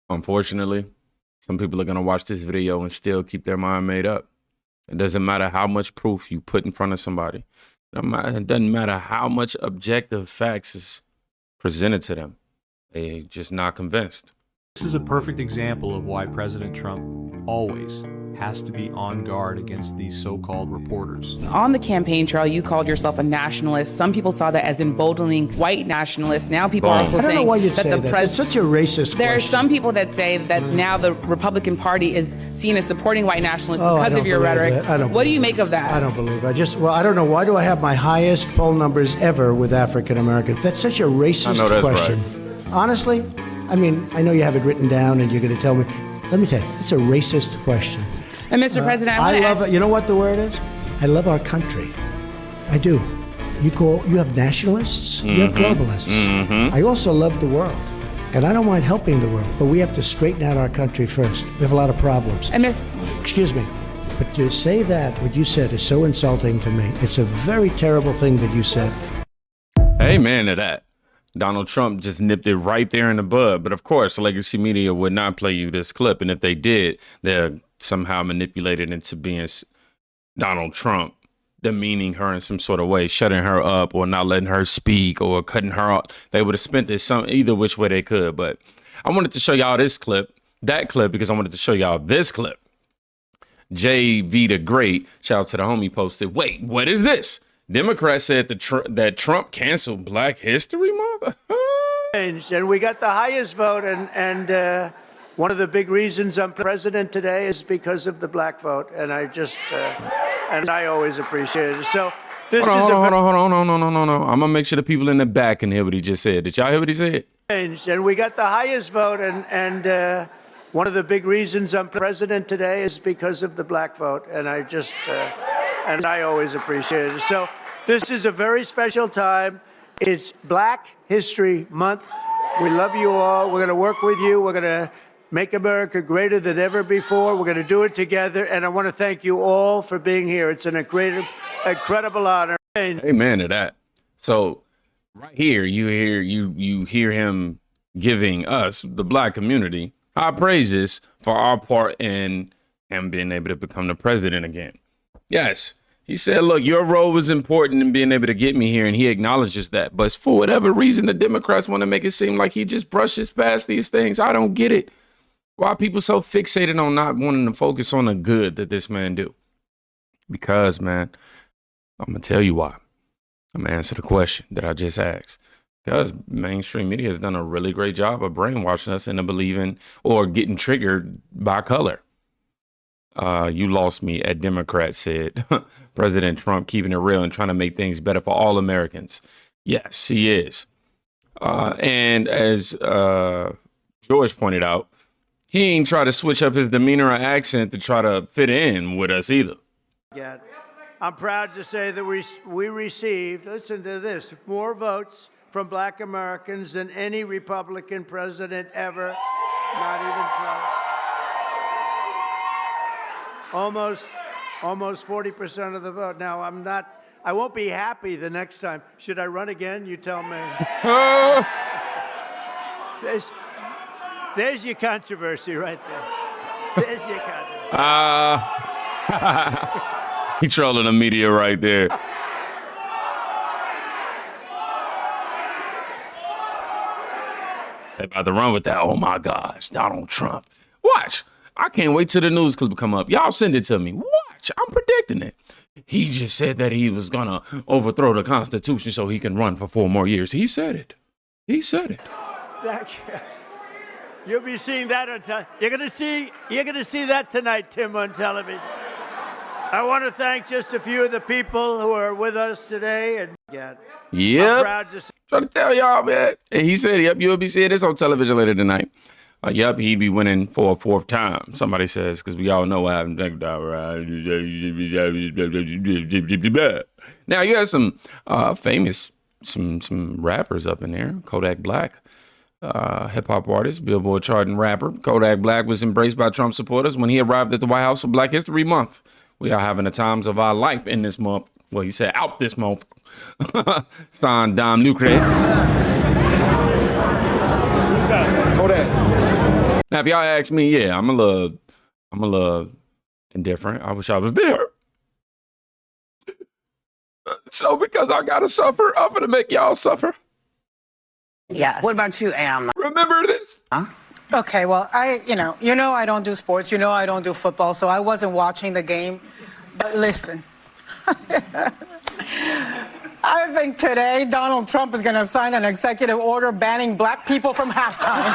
Unfortunately, some people are going to watch this video and still keep their mind made up. It doesn't matter how much proof you put in front of somebody. It doesn't matter how much objective facts is presented to them. They're just not convinced. This is a perfect example of why President Trump always has to be on guard against these so-called reporters. On the campaign trail, you called yourself a nationalist. Some people saw that as emboldening white nationalists. Now people are also I don't know saying why you'd that say the that. president. It's such a racist There are question. some people that say that now the Republican Party is seen as supporting white nationalists because of your rhetoric. What do you make of that? I don't believe it. I don't know. Why do I have my highest poll numbers ever with African Americans? That's such a racist question. Right. Honestly, I mean, I know you have it written down and you're going to tell me. Let me tell you, it's a racist question. And Mr. President, I love it. You know what the word is? I love our country. I do. You have nationalists, you have globalists. I also love the world. And I don't mind helping the world, but we have to straighten out our country first. We have a lot of problems. And Excuse me, but to say that, what you said is so insulting to me. It's a very terrible thing that you said. Amen to that. Donald Trump just nipped it right there in the bud. But of course, legacy media would not play you this clip. And if they did, they're somehow manipulated into being Donald Trump, demeaning her in some sort of way, shutting her up or not letting her speak or cutting her off. They would have spent this either which way they could. But I wanted to show y'all that clip, because I wanted to show y'all this clip. JV the Great, shout out to the homie, posted, wait, what is this? Democrats said that Trump canceled Black History Month? And we got the highest vote, and one of the big reasons I'm president today is because of the black vote, and I just and I always appreciate it. So this hold on. I'm gonna make sure the people in the back can hear what he just said. Did y'all hear what he said? And we got the highest vote, and one of the big reasons I'm president today is because of the black vote, and I just and I always appreciate it. So this is a very special time. It's Black History Month. We love you all. We're going to work with you. We're going to make America greater than ever before. We're going to do it together. And I want to thank you all for being here. It's an incredible honor. Amen to that. So right here, you hear him giving us, the black community, our praises for our part in him being able to become the president again. Yes, he said, look, your role was important in being able to get me here, and he acknowledges that. But for whatever reason, the Democrats want to make it seem like he just brushes past these things. I don't get it. Why are people so fixated on not wanting to focus on the good that this man do? Because, man, I'm going to tell you why. I'm going to answer the question that I just asked. Because mainstream media has done a really great job of brainwashing us into believing or getting triggered by color. You lost me at Democrat said President Trump keeping it real and trying to make things better for all Americans. Yes, he is. And as George pointed out, he ain't try to switch up his demeanor or accent to try to fit in with us either. Yeah. I'm proud to say that we received, listen to this, more votes from Black Americans than any Republican president ever, not even close. Almost 40% of the vote. Now, I won't be happy the next time. Should I run again? You tell me. There's your controversy right there. There's your controversy. He trolling the media right there. They about to run with that. Oh my gosh, Donald Trump. Watch. I can't wait till the news clip come up. Y'all send it to me. Watch. I'm predicting it. He just said that he was going to overthrow the Constitution so he can run for 4 more years. He said it. He said it. Thank you. You'll be seeing that on you're going to see that tonight, Tim, on television. I want to thank just a few of the people who are with us today. And yep. Trying to tell y'all, man. And he said, yep, you'll be seeing this on television later tonight. Yep, he'd be winning for a 4th time. Somebody says, because we all know what happened. Now, you have some famous, some rappers up in there. Kodak Black, hip-hop artist, Billboard charting rapper. Kodak Black was embraced by Trump supporters when he arrived at the White House for Black History Month. We are having the times of our life in this month. Well, he said out this month. Signed Dom Lucre. Kodak. Now, if y'all ask me, yeah, I'm a little indifferent. I wish I was there. So because I gotta suffer, I'm gonna make y'all suffer. Yes. What about you, Am? Remember this? Huh? Okay, well, I don't do sports. I don't do football, so I wasn't watching the game. But listen, I think today Donald Trump is going to sign an executive order banning black people from halftime.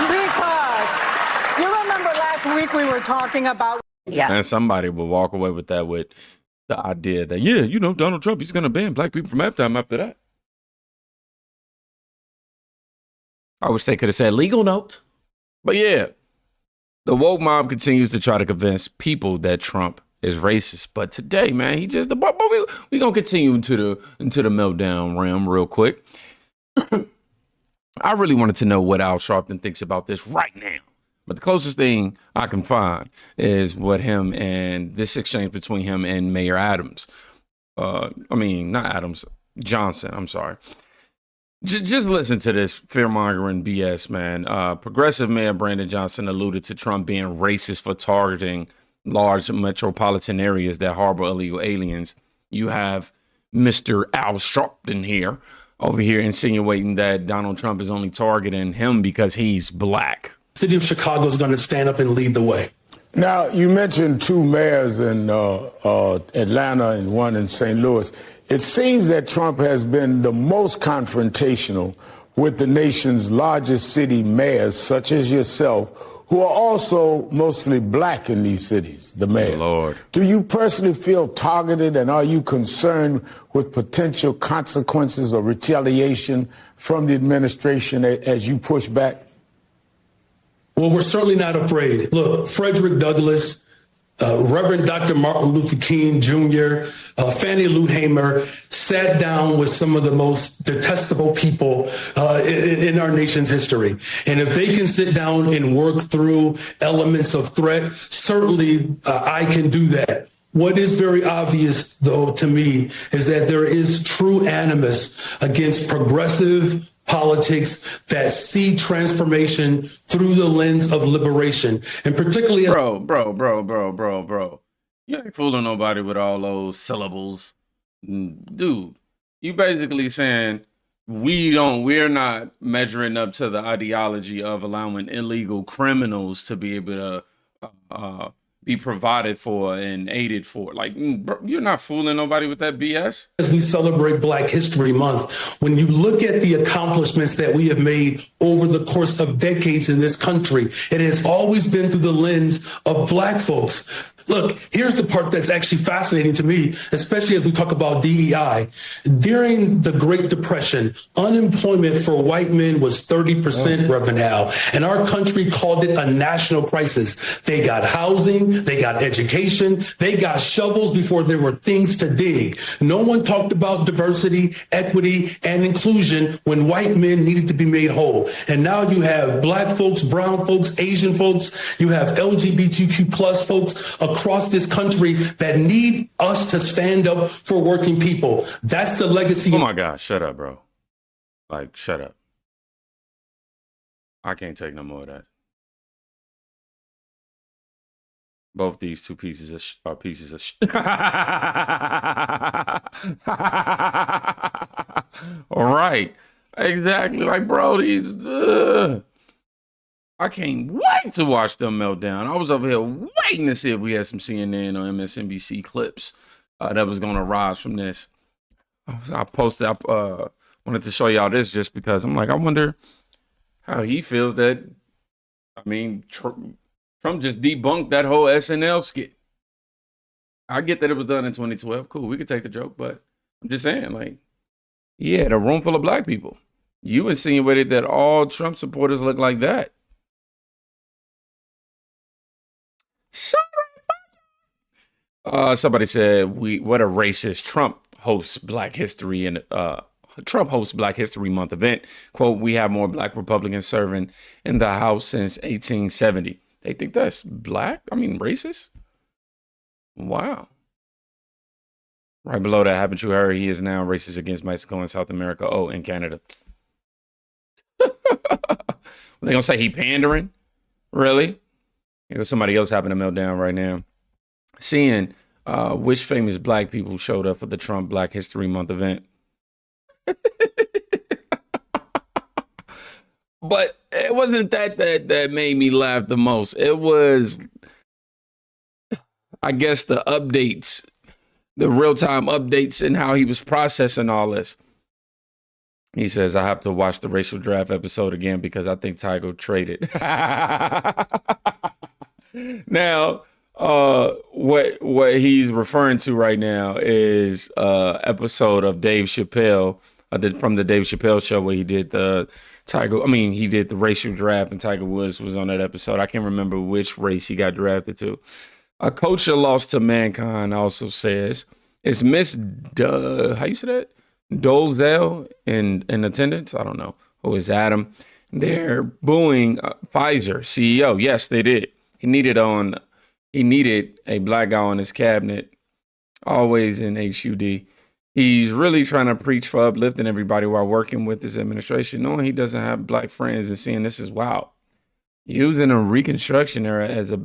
Because you remember last week we were talking about... Yeah. And somebody will walk away with that, with the idea that, yeah, Donald Trump, he's going to ban black people from halftime after that. I wish they could have said legal note. But yeah, the woke mob continues to try to convince people that Trump is racist. But today, man, he just, but we going to continue into the meltdown realm real quick. I really wanted to know what Al Sharpton thinks about this right now. But the closest thing I can find is what him and this exchange between him and Mayor Adams. Not Adams, Johnson. I'm sorry. Just listen to this fear-mongering BS, man. Progressive Mayor Brandon Johnson alluded to Trump being racist for targeting large metropolitan areas that harbor illegal aliens. You have Mr. Al Sharpton over here insinuating that Donald Trump is only targeting him because he's black. City of Chicago is going to stand up and lead the way. Now, you mentioned two mayors in Atlanta and one in St. Louis. It seems that Trump has been the most confrontational with the nation's largest city mayors, such as yourself, who are also mostly black in these cities, the mayors. Lord. Do you personally feel targeted, and are you concerned with potential consequences or retaliation from the administration as you push back? Well, we're certainly not afraid. Look, Frederick Douglass, Reverend Dr. Martin Luther King Jr., Fannie Lou Hamer sat down with some of the most detestable people in our nation's history. And if they can sit down and work through elements of threat, certainly I can do that. What is very obvious, though, to me, is that there is true animus against progressive politics that see transformation through the lens of liberation, and particularly as bro. You ain't fooling nobody with all those syllables, dude. You basically saying we're not measuring up to the ideology of allowing illegal criminals to be able to be provided for and aided for. Like, bro, you're not fooling nobody with that BS. As we celebrate Black History Month, when you look at the accomplishments that we have made over the course of decades in this country, it has always been through the lens of black folks. Look, here's the part that's actually fascinating to me, especially as we talk about DEI. During the Great Depression, unemployment for white men was 30%, Reverend Al, and our country called it a national crisis. They got housing, they got education, they got shovels before there were things to dig. No one talked about diversity, equity, and inclusion when white men needed to be made whole. And now you have black folks, brown folks, Asian folks, you have LGBTQ plus folks across this country that need us to stand up for working people. That's the legacy. Oh my gosh, shut up, bro. Like, shut up. I can't take no more of that. Both these two pieces are pieces of all right. Exactly. Like, bro, these I can't wait to watch them meltdown. I was over here waiting to see if we had some CNN or MSNBC clips that was going to rise from this. I posted, wanted to show y'all this just because I'm like, I wonder how he feels that, Trump just debunked that whole SNL skit. I get that it was done in 2012. Cool, we could take the joke, but I'm just saying, like, yeah, a room full of black people. You insinuated that all Trump supporters look like that. Somebody said, what a racist. Trump hosts Black History and Trump hosts Black History Month event. Quote, we have more black Republicans serving in the House since 1870. They think that's racist? Wow. Right below that, haven't you heard he is now racist against Mexico and South America? Oh, and Canada. They gonna say he pandering? Really? There's somebody else having a meltdown right now. Seeing which famous black people showed up for the Trump Black History Month event. But it wasn't that made me laugh the most. It was, I guess, the updates, the real-time updates and how he was processing all this. He says, I have to watch the racial draft episode again because I think Tiger traded. Now, what he's referring to right now is episode of Dave Chappelle, from the Dave Chappelle show, where he did the racial draft, and Tiger Woods was on that episode. I can't remember which race he got drafted to. A culture lost to mankind also says, is Miss how you say that? Dolezal in attendance? I don't know. Who is Adam? They're booing Pfizer CEO. Yes, they did. He needed a black guy on his cabinet, always in HUD. He's really trying to preach for uplifting everybody while working with his administration, knowing he doesn't have black friends and seeing this is wild. Using a Reconstruction era as a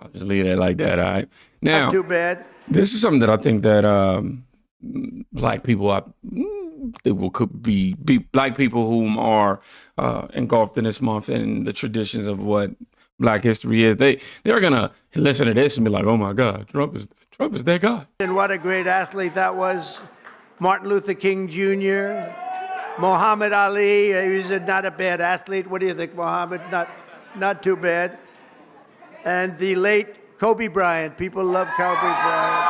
I'll just leave it like that, all right? Now, not too bad. This is something that I think that black people could be black people whom are engulfed in this month and the traditions of what Black history is. They're gonna listen to this and be like, "Oh my God, Trump is that guy." And what a great athlete that was. Martin Luther King Jr., Muhammad Ali. He was not a bad athlete. What do you think, Muhammad? Not too bad. And the late Kobe Bryant. People love Kobe Bryant.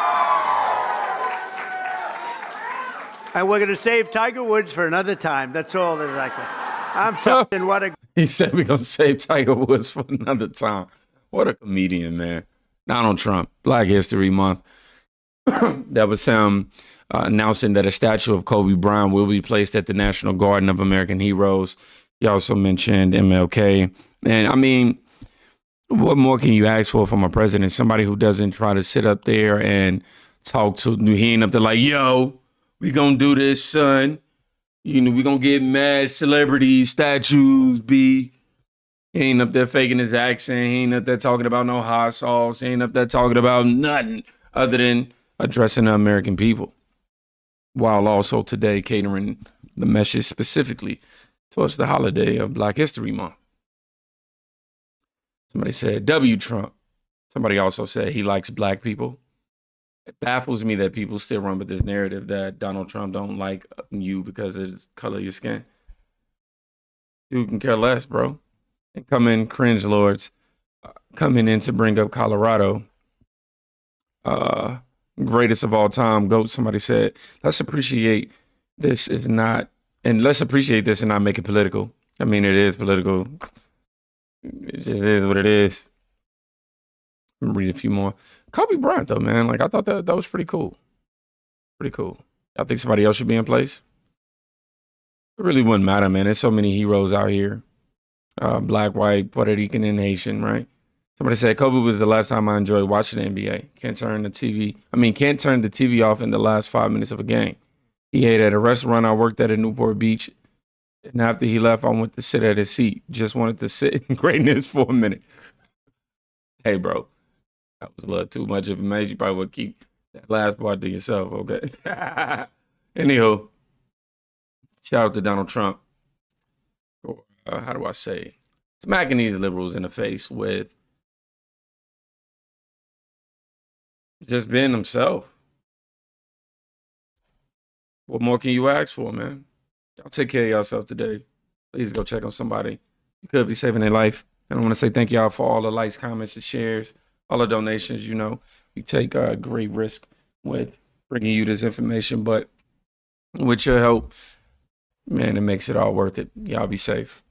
And we're going to save Tiger Woods for another time. That's all that I can. I'm sorry. What a... He said we're going to save Tiger Woods for another time. What a comedian, man. Donald Trump, Black History Month. That was him announcing that a statue of Kobe Bryant will be placed at the National Garden of American Heroes. He also mentioned MLK. And I mean, what more can you ask for from a president? Somebody who doesn't try to sit up there and talk to, he ain't up there like, yo, we gonna do this, son. You know, we gonna get mad celebrities, statues, B. He ain't up there faking his accent. He ain't up there talking about no hot sauce. He ain't up there talking about nothing other than addressing the American people. While also today catering the message specifically towards the holiday of Black History Month. Somebody said, W Trump. Somebody also said he likes black people. It baffles me that people still run with this narrative that Donald Trump don't like you because of the color of your skin. You can care less, bro. And come in, cringe lords, coming in to bring up Colorado. Greatest of all time, GOAT. Somebody said, let's appreciate this and not make it political. I mean, it is political. It just is what it is. Read a few more. Kobe Bryant, though, man. Like, I thought that was pretty cool. Pretty cool. I think somebody else should be in place. It really wouldn't matter, man. There's so many heroes out here. Black, white, Puerto Rican, and Haitian, right? Somebody said Kobe was the last time I enjoyed watching the NBA. Can't turn the TV off in the last 5 minutes of a game. He ate at a restaurant I worked at in Newport Beach. And after he left, I went to sit at his seat. Just wanted to sit in greatness for a minute. Hey, bro. That was a little too much information. You probably would keep that last part to yourself, okay? Anywho, shout out to Donald Trump. How do I say? Smacking these liberals in the face with just being himself. What more can you ask for, man? Y'all take care of yourself today. Please go check on somebody. You could be saving their life. And I want to say thank y'all for all the likes, comments, and shares, all the donations. You know, we take a great risk with bringing you this information, but with your help, man, it makes it all worth it. Y'all be safe.